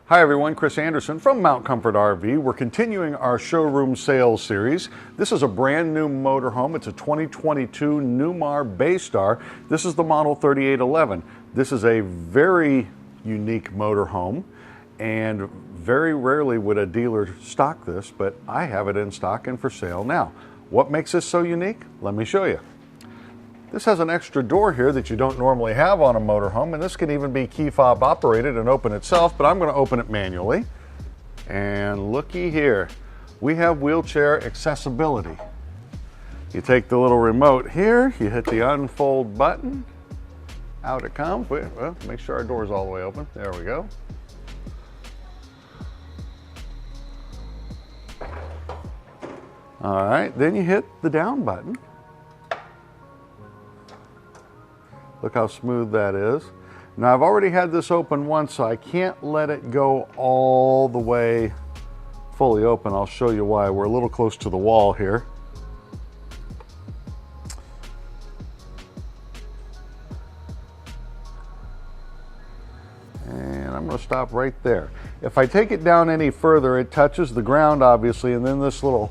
Hi everyone, Chris Anderson from Mount Comfort RV. We're continuing our showroom sales series. This is a brand new motorhome. It's a 2022 Newmar Bay Star. This is the model 3811. This is a very unique motorhome, and very rarely would a dealer stock this, but I have it in stock and for sale now. What makes this so unique? Let me show you. This has an extra door here that you don't normally have on a motorhome, and this can even be key fob operated and open itself, but I'm going to open it manually. And looky here, we have wheelchair accessibility. You take the little remote here, you hit the unfold button, out it comes. Well, make sure our door is all the way open. There we go. All right, then you hit the down button. Look how smooth that is. Now I've already had this open once, so I can't let it go all the way fully open. I'll show you why. We're a little close to the wall here. And I'm going to stop right there. If I take it down any further, it touches the ground obviously, and then this little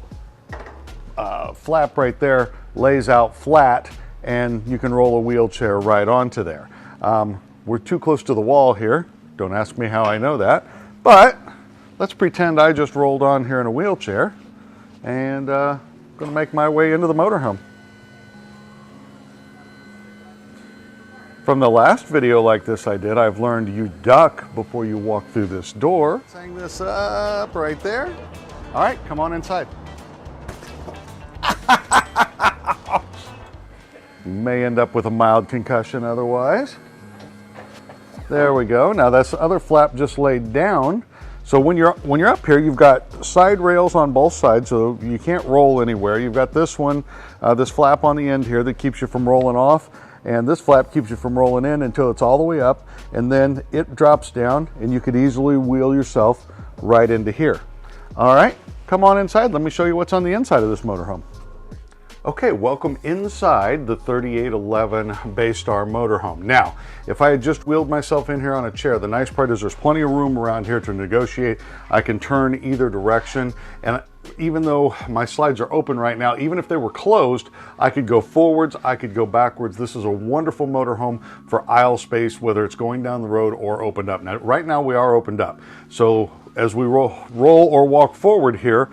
flap right there lays out flat, and you can roll a wheelchair right onto there. We're too close to the wall here. Don't ask me how I know that, but let's pretend I just rolled on here in a wheelchair, and I'm going to make my way into the motorhome. From the last video like this I did, I've learned you duck before you walk through this door. Let's hang this up right there. All right, come on inside. May end up with a mild concussion otherwise. There we go. Now that's the other flap just laid down. So when you're up here, you've got side rails on both sides, so you can't roll anywhere. You've got this one, this flap on the end here that keeps you from rolling off, and this flap keeps you from rolling in until it's all the way up, and then it drops down, and you could easily wheel yourself right into here. All right, come on inside. Let me show you what's on the inside of this motorhome. Okay, welcome inside the 3811 Bay Star motorhome. Now, if I had just wheeled myself in here on a chair, the nice part is there's plenty of room around here to negotiate. I can turn either direction, and even though my slides are open right now, even if they were closed, I could go forwards, I could go backwards. This is a wonderful motorhome for aisle space, whether it's going down the road or opened up. Now, right now we are opened up. So as we roll or walk forward here,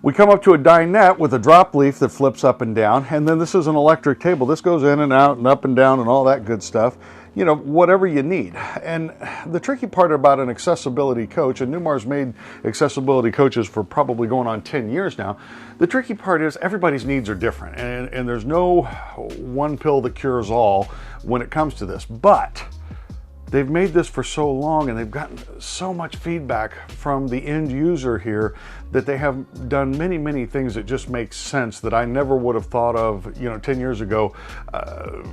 we come up to a dinette with a drop leaf that flips up and down, and then this is an electric table. This goes in and out and up and down and all that good stuff. You know, whatever you need. And the tricky part about an accessibility coach, and Newmar's made accessibility coaches for probably going on 10 years now, the tricky part is everybody's needs are different, and there's no one pill that cures all when it comes to this. But they've made this for so long, and they've gotten so much feedback from the end user here that they have done many things that just make sense that I never would have thought of, 10 years ago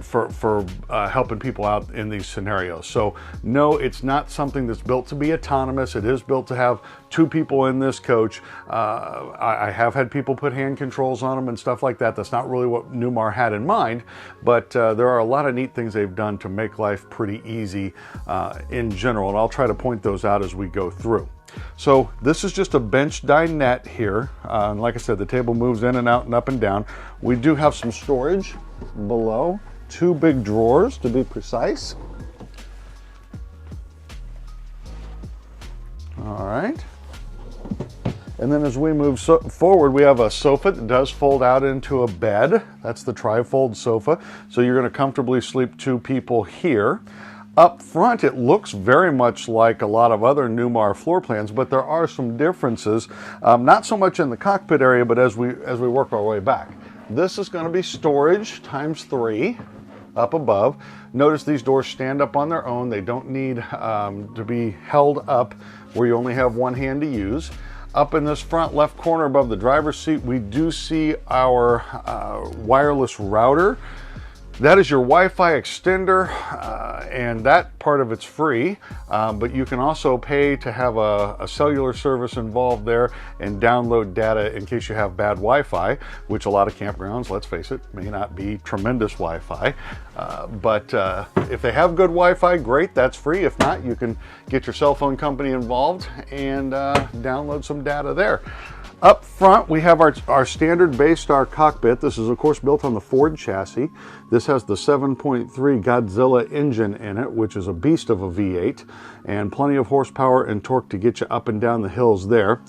for helping people out in these scenarios. So no, it's not something that's built to be autonomous. It is built to have two people in this coach. I have had people put hand controls on them and stuff like that. That's not really what Newmar had in mind, but there are a lot of neat things they've done to make life pretty easy in general, and I'll try to point those out as we go through. So this is just a bench dinette here, and like I said, the table moves in and out and up and down. We do have some storage below, two big drawers to be precise. All right. And then as we move forward, we have a sofa that does fold out into a bed. That's the tri-fold sofa. So you're going to comfortably sleep two people here. Up front, it looks very much like a lot of other Newmar floor plans, but there are some differences. Not so much in the cockpit area, but as we work our way back. This is going to be storage times 3 up above. Notice these doors stand up on their own. They don't need to be held up where you only have one hand to use. Up in this front left corner above the driver's seat, we do see our wireless router. That is your Wi-Fi extender, and that part of it's free, but you can also pay to have a cellular service involved there and download data in case you have bad Wi-Fi, which a lot of campgrounds, let's face it, may not be tremendous Wi-Fi. But if they have good Wi-Fi, great, that's free. If not, you can get your cell phone company involved and download some data there. Up front, we have our standard Bay Star cockpit. This is, of course, built on the Ford chassis. This has the 7.3 Godzilla engine in it, which is a beast of a V8, and plenty of horsepower and torque to get you up and down the hills there.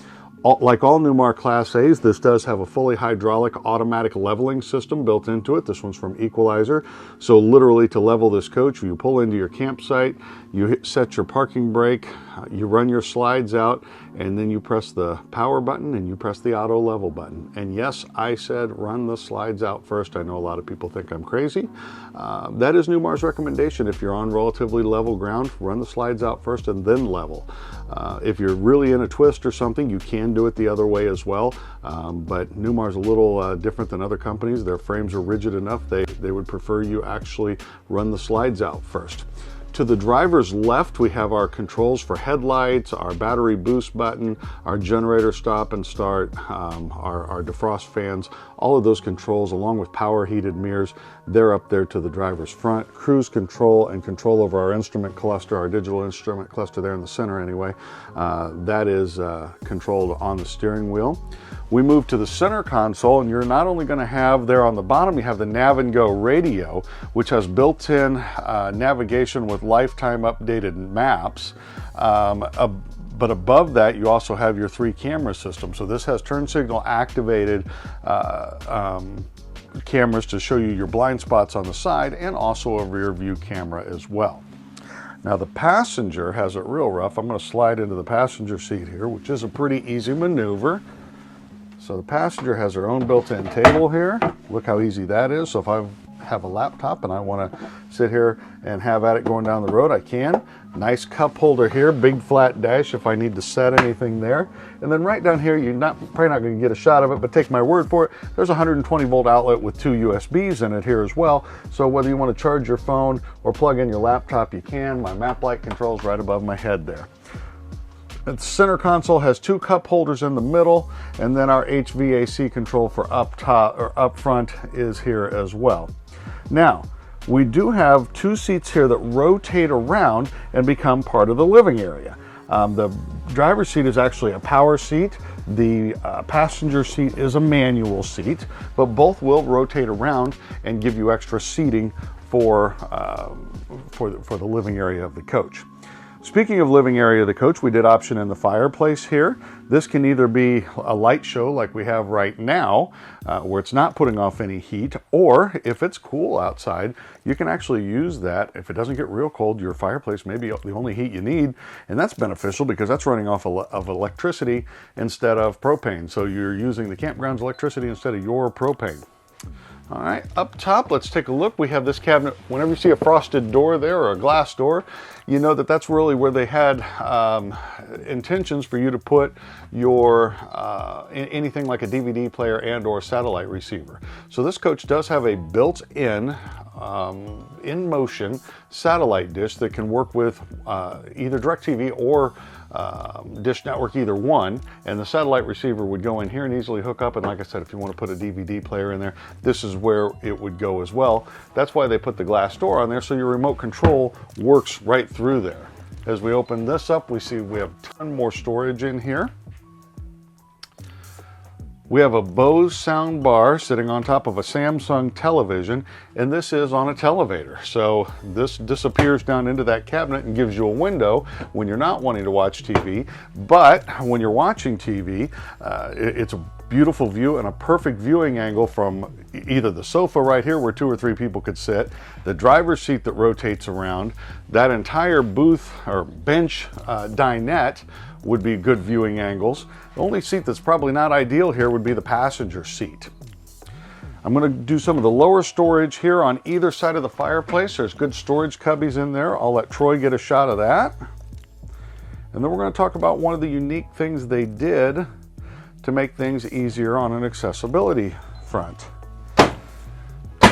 Like all Newmar Class A's, this does have a fully hydraulic automatic leveling system built into it. This one's from Equalizer. So literally to level this coach, you pull into your campsite, you set your parking brake, you run your slides out, and then you press the power button and you press the auto level button. And yes, I said run the slides out first. I know a lot of people think I'm crazy. That is Newmar's recommendation. If you're on relatively level ground, run the slides out first and then level. If you're really in a twist or something, you can do it the other way as well. But Newmar's a little different than other companies. Their frames are rigid enough. They would prefer you actually run the slides out first. To the driver's left, we have our controls for headlights, our battery boost button, our generator stop and start, our defrost fans, all of those controls along with power heated mirrors, they're up there to the driver's front. Cruise control and control over our instrument cluster, our digital instrument cluster there in the center anyway, that is controlled on the steering wheel. We move to the center console, and you're not only going to have there on the bottom, you have the Nav and Go radio, which has built-in navigation with lifetime updated maps. But above that, you also have your 3 camera system. So this has turn signal activated cameras to show you your blind spots on the side and also a rear view camera as well. Now the passenger has it real rough. I'm going to slide into the passenger seat here, which is a pretty easy maneuver. So the passenger has their own built-in table here. Look how easy that is. So if I have a laptop and I want to sit here and have at it going down the road, I can. Nice cup holder here, big flat dash if I need to set anything there. And then right down here, you're probably not going to get a shot of it, but take my word for it, there's a 120 volt outlet with 2 USBs in it here as well. So whether you want to charge your phone or plug in your laptop, you can. My map light control's right above my head there. The center console has 2 cup holders in the middle, and then our HVAC control for up top or up front is here as well. Now, we do have 2 seats here that rotate around and become part of the living area. The driver's seat is actually a power seat. The passenger seat is a manual seat, but both will rotate around and give you extra seating for the living area of the coach. Speaking of living area of the coach, we did option in the fireplace here. This can either be a light show like we have right now, where it's not putting off any heat, or if it's cool outside, you can actually use that. If it doesn't get real cold, your fireplace may be the only heat you need, and that's beneficial because that's running off of electricity instead of propane. So you're using the campground's electricity instead of your propane. All right, up top, let's take a look. We have this cabinet. Whenever you see a frosted door there or a glass door, you know that that's really where they had intentions for you to put your anything like a DVD player and or satellite receiver. So this coach does have a built-in in-motion satellite dish that can work with either DirecTV or Dish Network, either one, and the satellite receiver would go in here and easily hook up. And like I said, if you want to put a DVD player in there, this is where it would go as well. That's why they put the glass door on there, so your remote control works right through there. As we open this up, we see we have a ton more storage in here. We have a Bose Sound bar sitting on top of a Samsung television, and this is on a televator. So this disappears down into that cabinet and gives you a window when you're not wanting to watch TV. But when you're watching TV, it's a beautiful view and a perfect viewing angle from either the sofa right here where 2 or 3 people could sit, the driver's seat that rotates around, that entire booth or bench dinette would be good viewing angles. The only seat that's probably not ideal here would be the passenger seat. I'm going to do some of the lower storage here on either side of the fireplace. There's good storage cubbies in there. I'll let Troy get a shot of that. And then we're going to talk about one of the unique things they did to make things easier on an accessibility front.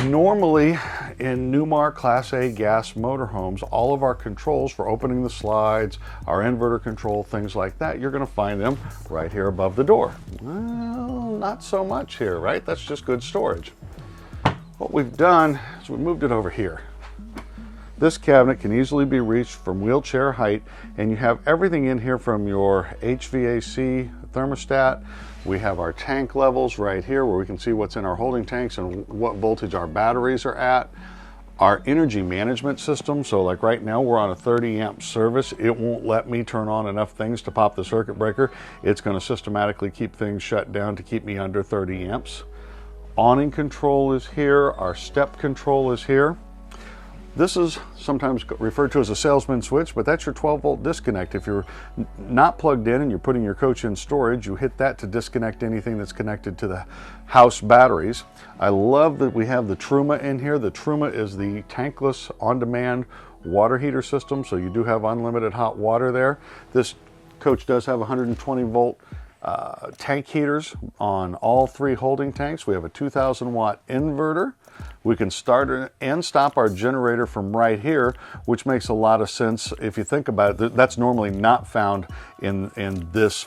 Normally in Newmar Class A gas motorhomes, all of our controls for opening the slides, our inverter control, things like that, you're going to find them right here above the door. Well, not so much here, right? That's just good storage. What we've done is we moved it over here. This cabinet can easily be reached from wheelchair height, and you have everything in here from your HVAC thermostat. We have our tank levels right here where we can see what's in our holding tanks and what voltage our batteries are at. Our energy management system, so like right now we're on a 30 amp service. It won't let me turn on enough things to pop the circuit breaker. It's going to systematically keep things shut down to keep me under 30 amps. Awning control is here. Our step control is here. This is sometimes referred to as a salesman switch, but that's your 12-volt disconnect. If you're not plugged in and you're putting your coach in storage, you hit that to disconnect anything that's connected to the house batteries. I love that we have the Truma in here. The Truma is the tankless on-demand water heater system, so you do have unlimited hot water there. This coach does have 120-volt tank heaters on all 3 holding tanks. We have a 2,000 watt inverter. We can start and stop our generator from right here, which makes a lot of sense if you think about it. That's normally not found in this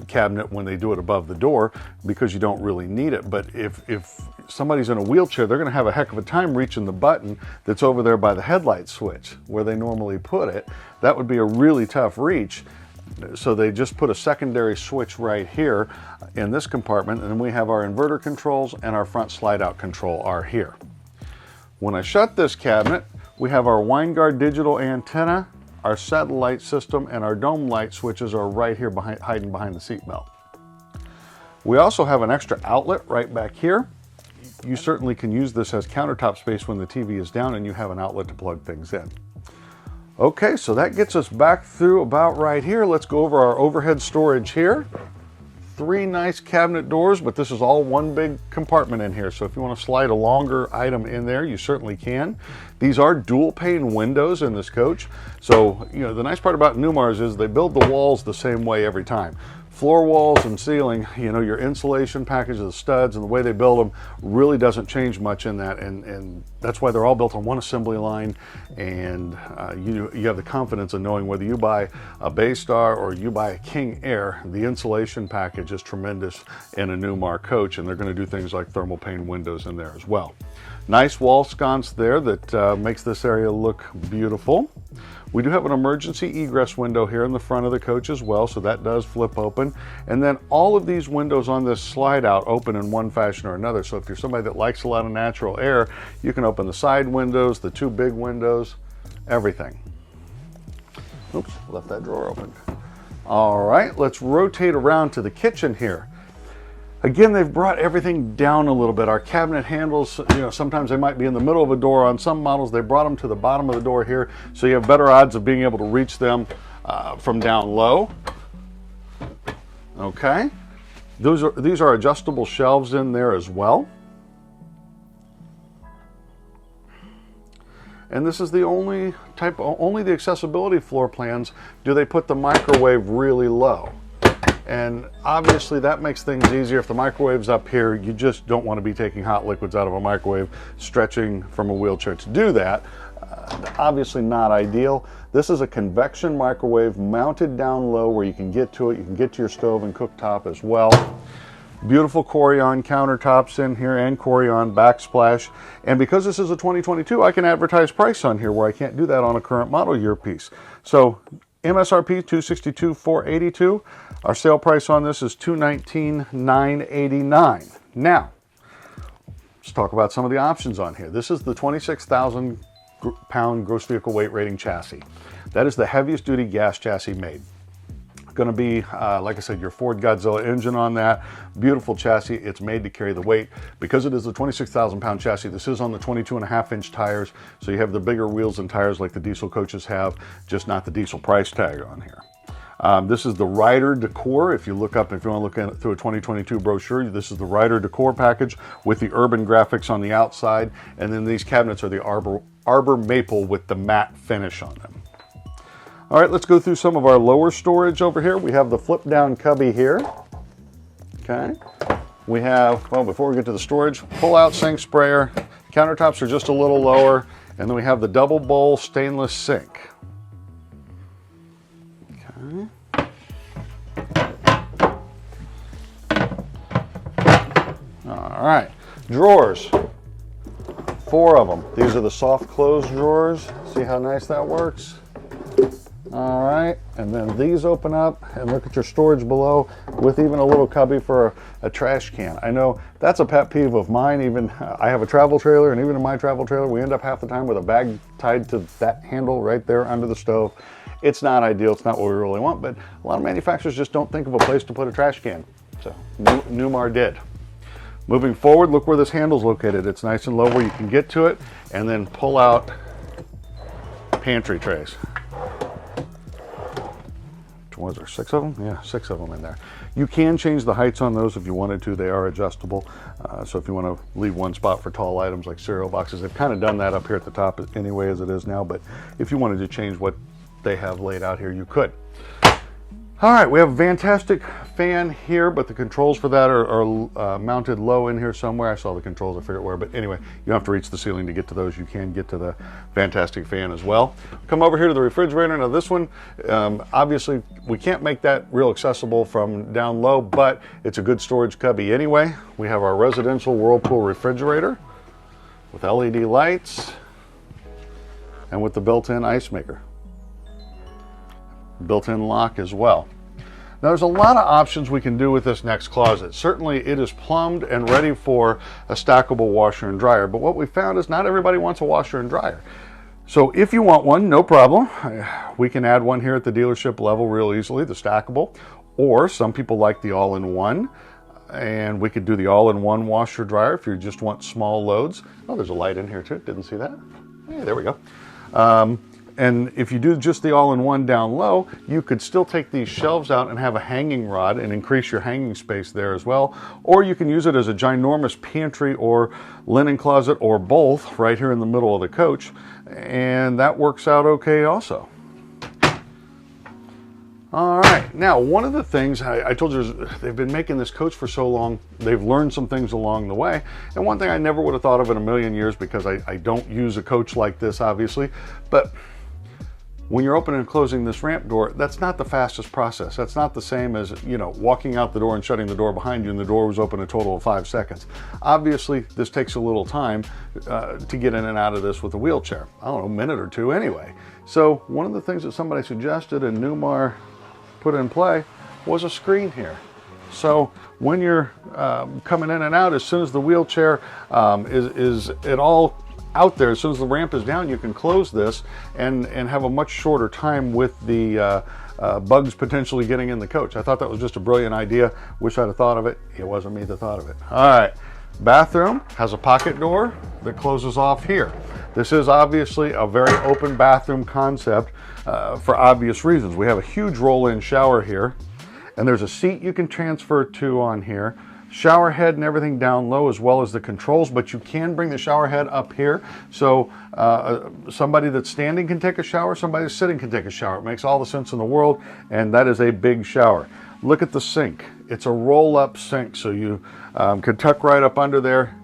cabinet when they do it above the door, because you don't really need it. But if somebody's in a wheelchair, they're going to have a heck of a time reaching the button that's over there by the headlight switch where they normally put it. That would be a really tough reach. So they just put a secondary switch right here in this compartment, and then we have our inverter controls and our front slide out control are here. When I shut this cabinet, we have our Winegard digital antenna, our satellite system, and our dome light switches are right here hiding behind the seat belt. We also have an extra outlet right back here. You certainly can use this as countertop space when the TV is down and you have an outlet to plug things in. Okay, so that gets us back through about right here. Let's go over our overhead storage here. 3 nice cabinet doors, but this is all one big compartment in here. So if you want to slide a longer item in there, you certainly can. These are dual pane windows in this coach. So, you know, the nice part about Newmar's is they build the walls the same way every time. Floor walls and ceiling, you know, your insulation package of the studs and the way they build them really doesn't change much in that, and that's why they're all built on one assembly line, and you have the confidence of knowing whether you buy a Bay Star or you buy a King Air, the insulation package is tremendous in a Newmar coach, and they're going to do things like thermal pane windows in there as well. Nice wall sconce there that makes this area look beautiful. We do have an emergency egress window here in the front of the coach as well, so that does flip open. And then all of these windows on this slide out open in one fashion or another. So if you're somebody that likes a lot of natural air, you can open the side windows, the 2 big windows, everything. Oops, left that drawer open. All right, let's rotate around to the kitchen here. Again, they've brought everything down a little bit. Our cabinet handles, you know, sometimes they might be in the middle of a door. On some models, they brought them to the bottom of the door here, so you have better odds of being able to reach them from down low. Okay. These are adjustable shelves in there as well. And this is the only the accessibility floor plans do they put the microwave really low. And obviously that makes things easier. If the microwave's up here, you just don't want to be taking hot liquids out of a microwave, stretching from a wheelchair to do that. Obviously not ideal. This is a convection microwave mounted down low where you can get to it. You can get to your stove and cooktop as well. Beautiful Corian countertops in here and Corian backsplash. And because this is a 2022, I can advertise price on here where I can't do that on a current model year piece. So MSRP $262,482. Our sale price on this is $219,989. Now, let's talk about some of the options on here. This is the 26,000 pound gross vehicle weight rating chassis. That is the heaviest duty gas chassis made. Going to be, like I said, your Ford Godzilla engine on that. Beautiful chassis. It's made to carry the weight. Because it is a 26,000 pound chassis, this is on the 22.5-inch tires. So you have the bigger wheels and tires like the diesel coaches have, just not the diesel price tag on here. This is the rider decor. If you want to look at it through a 2022 brochure, this is the rider decor package with the urban graphics on the outside. And then these cabinets are the arbor maple with the matte finish on them. All right, let's go through some of our lower storage over here. We have the flip down cubby here. Okay. We have, well, before we get to the storage, pull out sink sprayer, Countertops are just a little lower, and then we have the double bowl stainless sink. Okay. All right, drawers, 4 of them. These are the soft close drawers. See how nice that works? All right, and then these open up, and look at your storage below with even a little cubby for a trash can. I know that's a pet peeve of mine. Even I have a travel trailer, and even in my travel trailer, we end up half the time with a bag tied to that handle right there under the stove. It's not ideal, it's not what we really want, but a lot of manufacturers just don't think of a place to put a trash can. So Newmar did. Moving forward, look where this handle's located. It's nice and low where you can get to it, and then pull out pantry trays. Was there 6 of them? Yeah, 6 of them in there. You can change the heights on those if you wanted to. They are adjustable. So if you want to leave one spot for tall items like cereal boxes, they've kind of done that up here at the top anyway as it is now. But if you wanted to change what they have laid out here, you could. All right, we have a fantastic fan here, but the controls for that are mounted low in here somewhere. I saw the controls, I forget where, but anyway, you don't have to reach the ceiling to get to those. You can get to the fantastic fan as well. Come over here to the refrigerator. Now this one, obviously, we can't make that real accessible from down low, but it's a good storage cubby anyway. We have our residential Whirlpool refrigerator with LED lights and with the built-in ice maker. Built-in lock as well. Now there's a lot of options we can do with this next closet. Certainly it is plumbed and ready for a stackable washer and dryer, but what we found is not everybody wants a washer and dryer. So if you want one, no problem. We can add one here at the dealership level real easily, the stackable, or some people like the all-in-one, and we could do the all-in-one washer dryer if you just want small loads. Oh, there's a light in here too, didn't see that? Hey, there we go. And if you do just the all-in-one down low, you could still take these shelves out and have a hanging rod and increase your hanging space there as well. Or you can use it as a ginormous pantry or linen closet or both right here in the middle of the coach. And that works out okay also. All right, now one of the things I told you is they've been making this coach for so long, they've learned some things along the way. And one thing I never would have thought of in a million years, because I don't use a coach like this obviously, but when you're opening and closing this ramp door, that's not the fastest process. That's not the same as, you know, walking out the door and shutting the door behind you and the door was open a total of 5 seconds. Obviously, this takes a little time to get in and out of this with a wheelchair. I don't know, a minute or 2 anyway. So one of the things that somebody suggested and Newmar put in play was a screen here. So when you're coming in and out, as soon as the wheelchair is at all out there, as soon as the ramp is down, you can close this and have a much shorter time with the bugs potentially getting in the coach. I thought that was just a brilliant idea. Wish I'd have thought of it. It wasn't me that thought of it. All right, bathroom has a pocket door that closes off here. This is obviously a very open bathroom concept for obvious reasons. We have a huge roll-in shower here, and there's a seat you can transfer to on here. Shower head and everything down low, as well as the controls, but you can bring the shower head up here. So somebody that's standing can take a shower, somebody that's sitting can take a shower. It makes all the sense in the world, and that is a big shower. Look at the sink. It's a roll-up sink, so you can tuck right up under there,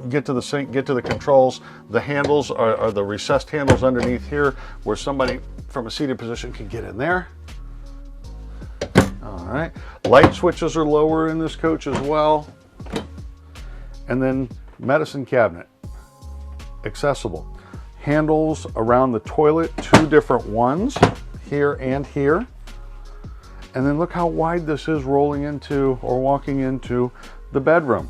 get to the sink, get to the controls. The handles are the recessed handles underneath here, where somebody from a seated position can get in there. All right, light switches are lower in this coach as well. And then medicine cabinet, accessible. Handles around the toilet, 2 different ones, here and here. And then look how wide this is rolling into or walking into the bedroom.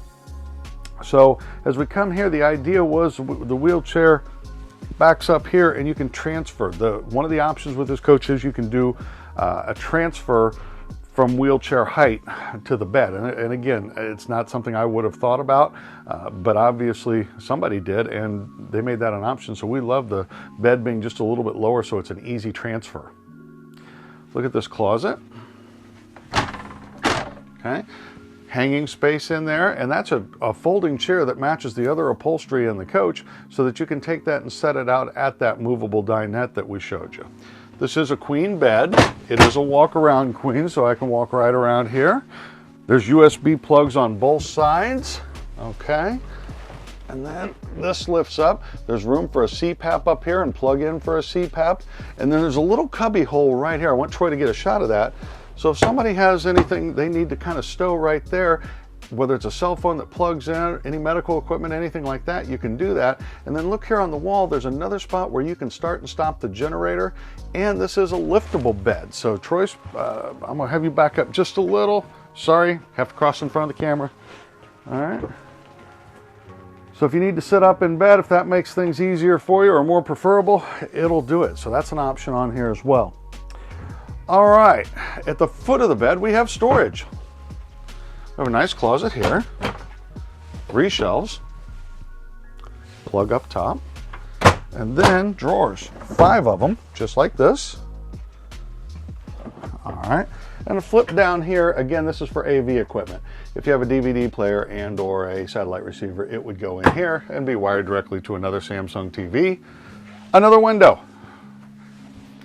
So as we come here, the idea was the wheelchair backs up here and you can transfer. One of the options with this coach is you can do a transfer from wheelchair height to the bed. And again, it's not something I would have thought about, but obviously somebody did, and they made that an option. So we love the bed being just a little bit lower, so it's an easy transfer. Look at this closet. Okay, hanging space in there, and that's a folding chair that matches the other upholstery in the coach, so that you can take that and set it out at that movable dinette that we showed you. This is a queen bed. It is a walk-around queen, so I can walk right around here. There's USB plugs on both sides, okay? And then this lifts up. There's room for a CPAP up here and plug in for a CPAP. And then there's a little cubby hole right here. I want Troy to get a shot of that. So if somebody has anything they need to kind of stow right there, whether it's a cell phone that plugs in, any medical equipment, anything like that, you can do that. And then look here on the wall, there's another spot where you can start and stop the generator. And this is a liftable bed. So Troy's, I'm gonna have you back up just a little. Sorry, have to cross in front of the camera. All right. So if you need to sit up in bed, if that makes things easier for you or more preferable, it'll do it. So that's an option on here as well. All right, at the foot of the bed, we have storage. We have a nice closet here, 3 shelves, plug up top, and then drawers, 5 of them, just like this. All right, and a flip down here. Again, this is for AV equipment. If you have a DVD player and or a satellite receiver, it would go in here and be wired directly to another Samsung TV. Another window.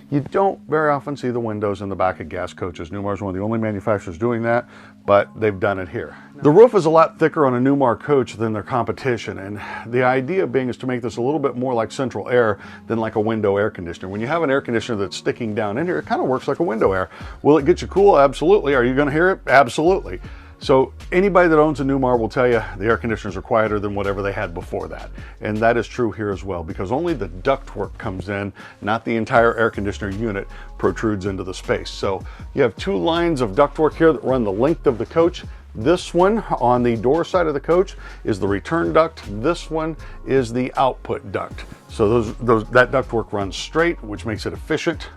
You don't very often see the windows in the back of gas coaches. Newmar is one of the only manufacturers doing that, but they've done it here. The roof is a lot thicker on a Newmar coach than their competition, and the idea being is to make this a little bit more like central air than like a window air conditioner. When you have an air conditioner that's sticking down in here, it kind of works like a window air. Will it get you cool? Absolutely. Are you going to hear it? Absolutely. So anybody that owns a Newmar will tell you the air conditioners are quieter than whatever they had before that. And that is true here as well, because only the ductwork comes in, not the entire air conditioner unit protrudes into the space. So you have 2 lines of ductwork here that run the length of the coach. This one on the door side of the coach is the return duct. This one is the output duct. So that ductwork runs straight, which makes it efficient.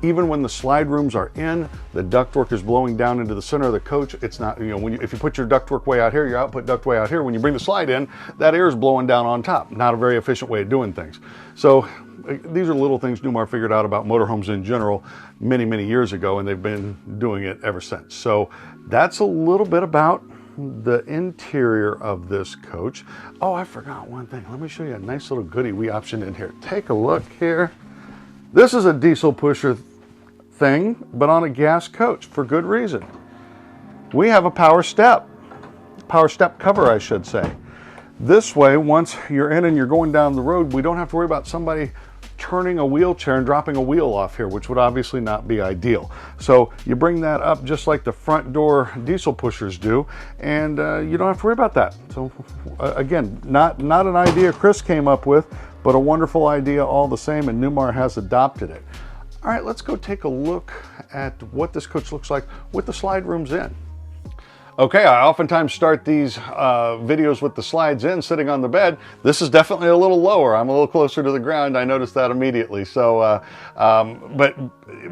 Even when the slide rooms are in, the ductwork is blowing down into the center of the coach. It's not, you know, if you put your ductwork way out here, your output duct way out here, when you bring the slide in, that air is blowing down on top. Not a very efficient way of doing things. So these are little things Newmar figured out about motorhomes in general many, many years ago, and they've been doing it ever since. So that's a little bit about the interior of this coach. Oh, I forgot one thing. Let me show you a nice little goodie we optioned in here. Take a look here. This is a diesel pusher thing, but on a gas coach for good reason. We have a power step cover, I should say. This way, once you're in and you're going down the road, we don't have to worry about somebody turning a wheelchair and dropping a wheel off here, which would obviously not be ideal. So you bring that up just like the front door diesel pushers do, and you don't have to worry about that. So again, not an idea Chris came up with, but a wonderful idea all the same, and Newmar has adopted it. All right, let's go take a look at what this coach looks like with the slide rooms in. Okay, I oftentimes start these videos with the slides in, sitting on the bed. This is definitely a little lower. I'm a little closer to the ground. I noticed that immediately. So, but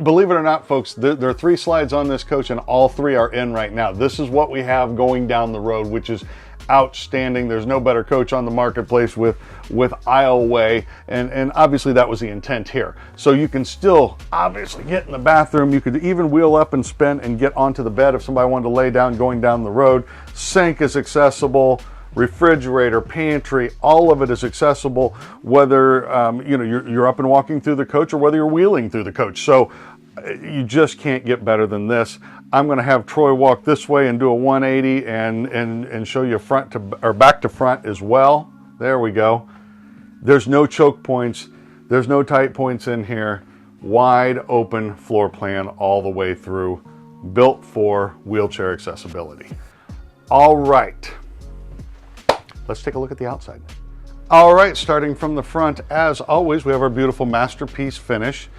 believe it or not, folks, there are 3 slides on this coach, and all 3 are in right now. This is what we have going down the road, which is outstanding. There's no better coach on the marketplace with aisleway, and obviously that was the intent here. So you can still obviously get in the bathroom. You could even wheel up and spin and get onto the bed if somebody wanted to lay down going down the road. Sink is accessible. Refrigerator, pantry, all of it is accessible, whether you know, you're up and walking through the coach or whether you're wheeling through the coach. So you just can't get better than this. I'm going to have Troy walk this way and do a 180 and show you front to or back to front as well. There we go. There's no choke points. There's no tight points in here. Wide open floor plan all the way through, built for wheelchair accessibility. All right. Let's take a look at the outside. All right, starting from the front, as always, we have our beautiful masterpiece finish.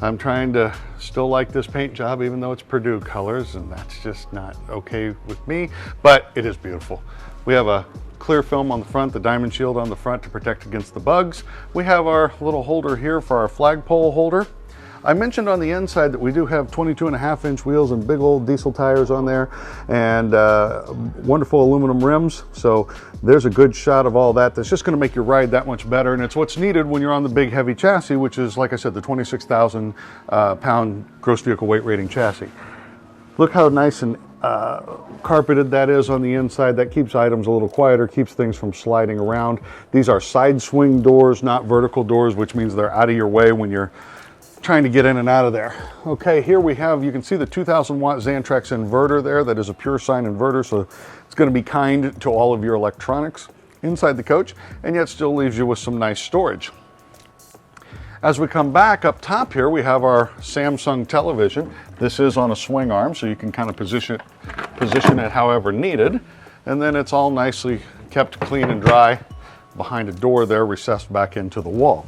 I'm trying to still like this paint job, even though it's Purdue colors, and that's just not okay with me, but it is beautiful. We have a clear film on the front, the diamond shield on the front to protect against the bugs. We have our little holder here for our flagpole holder. I mentioned on the inside that we do have 22.5-inch wheels and big old diesel tires on there, and wonderful aluminum rims. So there's a good shot of all that. That's just going to make your ride that much better, and it's what's needed when you're on the big heavy chassis, which is, like I said, the 26,000 pound gross vehicle weight rating chassis. Look how nice and carpeted that is on the inside. That keeps items a little quieter, keeps things from sliding around. These are side swing doors, not vertical doors, which means they're out of your way when you're trying to get in and out of there. Okay, here we have, you can see the 2000 watt Xantrex inverter there. That is a pure sine inverter, so it's going to be kind to all of your electronics. inside the coach, and yet still leaves you with some nice storage. As we come back up top here, we have our Samsung television. This is on a swing arm, so you can kind of position it however needed. And then it's all nicely kept clean and dry behind a door there, recessed back into the wall.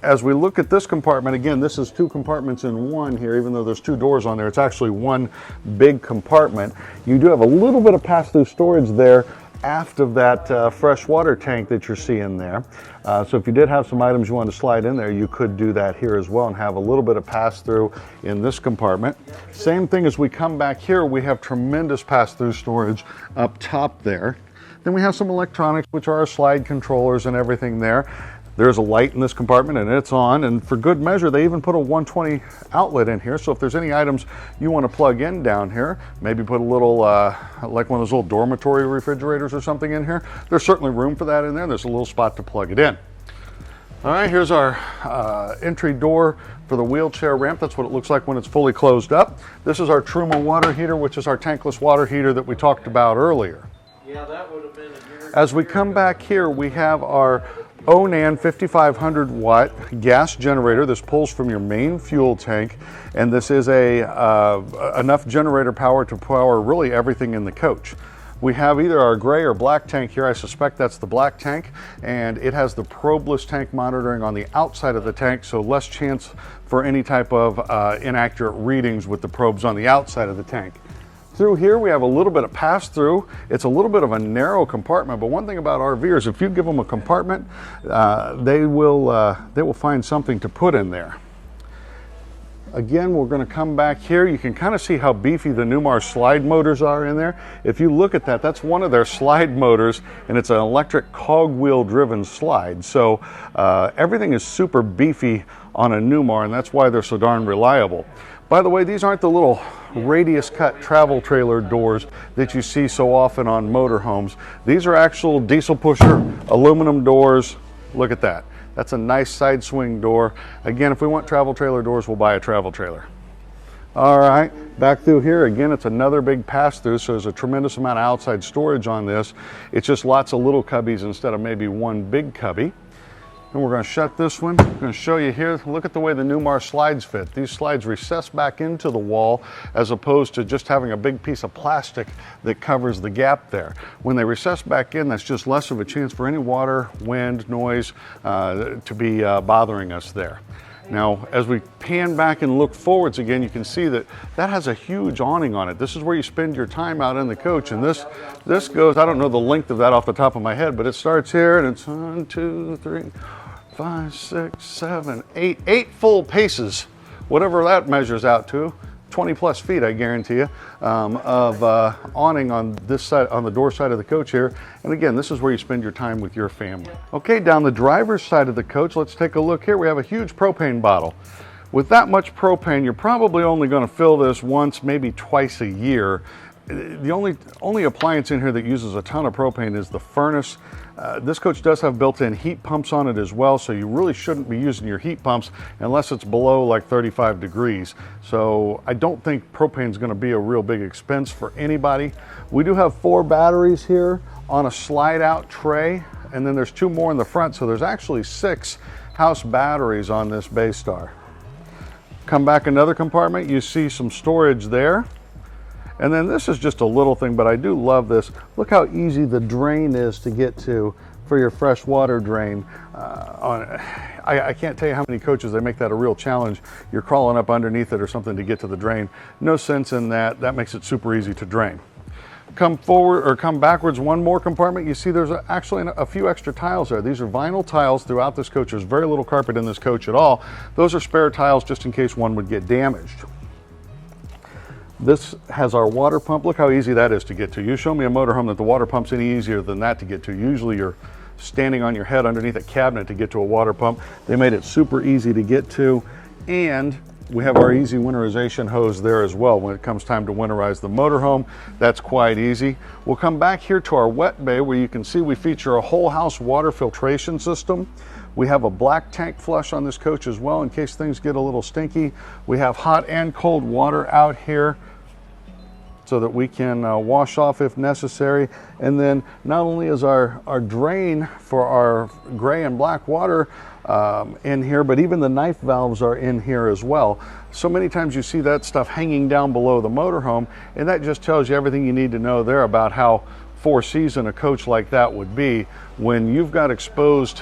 As we look at this compartment, again, this is 2 compartments in one here, even though there's 2 doors on there, it's actually one big compartment. You do have a little bit of pass-through storage there aft of that fresh water tank that you're seeing there. So if you did have some items you want to slide in there, you could do that here as well and have a little bit of pass-through in this compartment. Same thing as we come back here, we have tremendous pass-through storage up top there. Then we have some electronics, which are our slide controllers and everything there. There's a light in this compartment and it's on, and for good measure they even put a 120 outlet in here, so if there's any items you want to plug in down here, maybe put a little like one of those little dormitory refrigerators or something in here, there's certainly room for that in there. There's a little spot to plug it in. All right, here's our entry door for the wheelchair ramp. That's what it looks like when it's fully closed up. This is our Truma water heater, which is our tankless water heater that we talked about earlier. Yeah, that would have been a year. As we come back here, we have our Onan 5500 watt gas generator. This pulls from your main fuel tank, and this is enough generator power to power really everything in the coach. We have either our gray or black tank here. I suspect that's the black tank, and it has the probeless tank monitoring on the outside of the tank, so less chance for any type of inaccurate readings with the probes on the outside of the tank. Through here we have a little bit of pass-through. It's a little bit of a narrow compartment, but one thing about RVers, if you give them a compartment, they will find something to put in there. Again, we're going to come back here. You can kind of see how beefy the Newmar slide motors are in there. If you look at that, that's one of their slide motors, and it's an electric cogwheel driven slide. So everything is super beefy on a Newmar, and that's why they're so darn reliable. By the way, these aren't the little radius cut travel trailer doors that you see so often on motorhomes. These are actual diesel pusher aluminum doors. Look at that. That's a nice side swing door. Again, if we want travel trailer doors, we'll buy a travel trailer. All right, back through here, again, it's another big pass-through, so there's a tremendous amount of outside storage on this. It's just lots of little cubbies instead of maybe one big cubby. And we're going to shut this one. I'm going to show you here. Look at the way the Newmar slides fit. These slides recess back into the wall as opposed to just having a big piece of plastic that covers the gap there. When they recess back in, that's just less of a chance for any water, wind, noise to be bothering us there. Now, as we pan back and look forwards again, you can see that that has a huge awning on it. This is where you spend your time out in the coach, and this goes, I don't know the length of that off the top of my head, but it starts here and it's 1, 2, 3, 5, 6, 7, 8 full paces, whatever that measures out to, 20 plus feet, I guarantee you, of awning on this side, on the door side of the coach here. And again, this is where you spend your time with your family. Okay, down the driver's side of the coach, let's take a look here. We have a huge propane bottle. With that much propane, you're probably only going to fill this once, maybe twice a year. The only appliance in here that uses a ton of propane is the furnace. This coach does have built-in heat pumps on it as well, so you really shouldn't be using your heat pumps unless it's below like 35 degrees. So I don't think propane is going to be a real big expense for anybody. We do have 4 batteries here on a slide-out tray, and then there's 2 more in the front, so there's actually 6 house batteries on this Bay Star. Come back another compartment, you see some storage there. And then this is just a little thing, but I do love this. Look how easy the drain is to get to for your fresh water drain. I can't tell you how many coaches, they make that a real challenge. You're crawling up underneath it or something to get to the drain. No sense in that. That makes it super easy to drain. Come forward or come backwards one more compartment. You see there's actually a few extra tiles there. These are vinyl tiles throughout this coach. There's very little carpet in this coach at all. Those are spare tiles just in case one would get damaged. This has our water pump. Look how easy that is to get to. You show me a motorhome that the water pump's any easier than that to get to. Usually you're standing on your head underneath a cabinet to get to a water pump. They made it super easy to get to, and we have our easy winterization hose there as well. When it comes time to winterize the motorhome, that's quite easy. We'll come back here to our wet bay where you can see we feature a whole house water filtration system. We have a black tank flush on this coach as well in case things get a little stinky. We have hot and cold water out here. so that we can wash off if necessary. And then not only is our drain for our gray and black water in here, but even the knife valves are in here as well. So many times you see that stuff hanging down below the motorhome, and that just tells you everything you need to know there about how four-season a coach like that would be when you've got exposed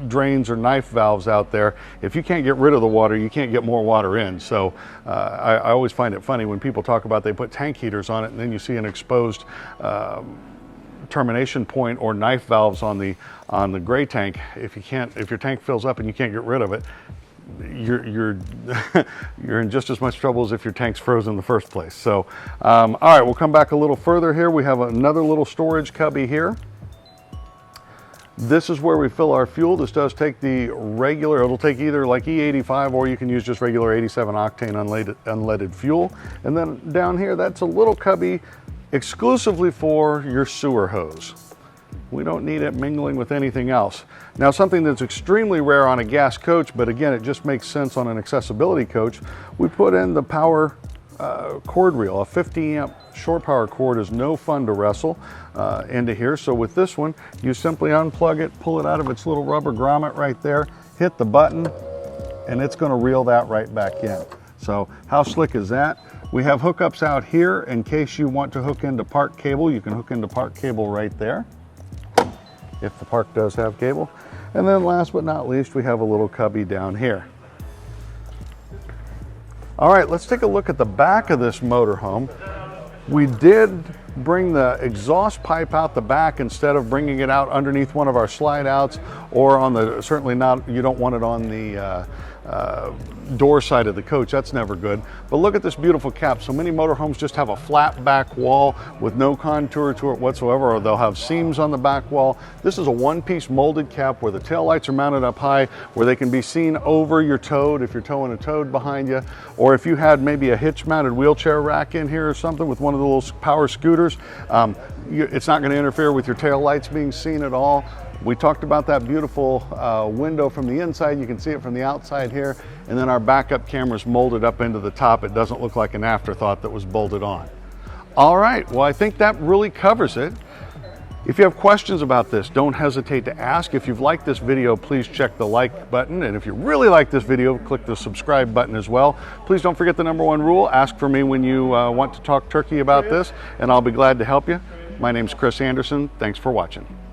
drains or knife valves out there. If you can't get rid of the water, you can't get more water in. So I always find it funny when people talk about they put tank heaters on it and then you see an exposed termination point or knife valves on the gray tank. If your tank fills up and you can't get rid of it, you're in just as much trouble as if your tank's frozen in the first place. So all right, we'll come back a little further here. We have another little storage cubby here. This is where we fill our fuel. This does take the regular, it'll take either like E85 or you can use just regular 87 octane unleaded fuel. And then down here, that's a little cubby exclusively for your sewer hose. We don't need it mingling with anything else. Now, something that's extremely rare on a gas coach, but again, it just makes sense on an accessibility coach, we put in the power cord reel. A 50 amp shore power cord is no fun to wrestle into here. So with this one, you simply unplug it, pull it out of its little rubber grommet right there, hit the button, and it's going to reel that right back in. So how slick is that? We have hookups out here in case you want to hook into park cable. You can hook into park cable right there, if the park does have cable. And then last but not least, we have a little cubby down here. All right, let's take a look at the back of this motorhome. We did bring the exhaust pipe out the back instead of bringing it out underneath one of our slide outs, or on the, certainly not, you don't want it on the door side of the coach. That's never good. But look at this beautiful cap. So many motorhomes just have a flat back wall with no contour to it whatsoever, or they'll have seams on the back wall. This is a one-piece molded cap where the taillights are mounted up high, where they can be seen over your toad if you're towing a toad behind you, or if you had maybe a hitch-mounted wheelchair rack in here or something with one of the little power scooters, it's not going to interfere with your taillights being seen at all. We talked about that beautiful window from the inside. You can see it from the outside here. And then our backup camera's molded up into the top. It doesn't look like an afterthought that was bolted on. All right, well, I think that really covers it. If you have questions about this, don't hesitate to ask. If you've liked this video, please check the like button. And if you really like this video, click the subscribe button as well. Please don't forget the #1 rule. Ask for me when you want to talk turkey about this, and I'll be glad to help you. My name's Chris Anderson. Thanks for watching.